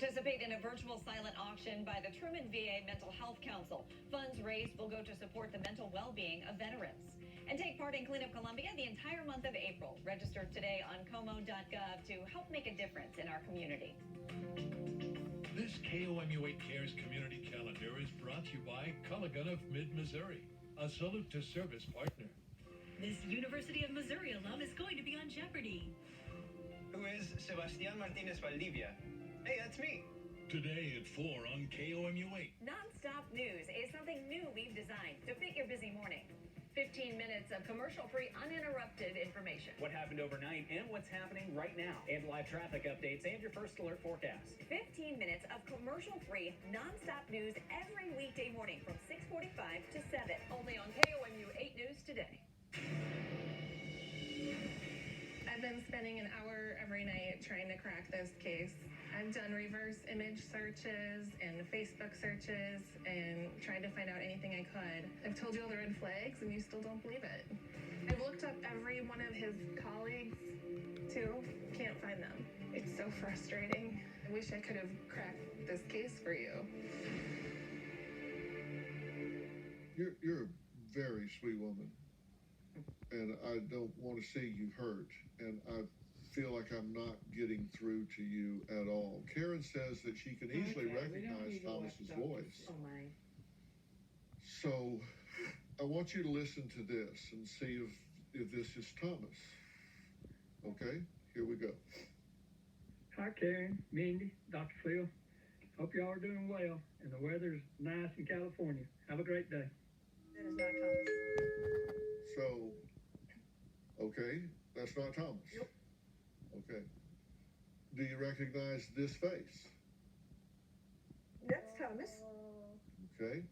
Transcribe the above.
Participate in a virtual silent auction by the Truman VA Mental Health Council. Funds raised will go to support the mental well-being of veterans. And take part in Clean Up Columbia the entire month of April. Register today on como.gov to help make a difference in our community. This KOMU8 Cares community calendar is brought to you by Culligan of Mid-Missouri, a salute to service partner. This University of Missouri alum is going to be on Jeopardy! Who is Sebastián Martínez Valdivia? Hey, that's me. Today at 4 on KOMU8. Non-stop news is something new we've designed to fit your busy morning. 15 minutes of commercial-free, uninterrupted information. What happened overnight and what's happening right now. And live traffic updates and your first alert forecast. 15 minutes of commercial-free, non-stop news every weekday morning from 6:45 to 7. Only on KOMU 8 News Today. I've been spending an hour every night trying to crack this case. I've done reverse image searches and Facebook searches and tried to find out anything I could. I've told you all the red flags and you still don't believe it. I've looked up every one of his colleagues too. Can't find them. It's so frustrating. I wish I could have cracked this case for you. You're a very sweet woman, and I don't want to see you hurt, and I feel like I'm not getting through to you at all. Karen says that she can easily recognize Thomas's voice. Oh my. So I want you to listen to this and see if this is Thomas. Okay, here we go. Hi Karen, Mindy, Dr. Phil. Hope y'all are doing well and the weather's nice in California. Have a great day. That is not Thomas. So, okay, that's not Thomas. Yep. Okay. Do you recognize this face? That's Thomas. Okay.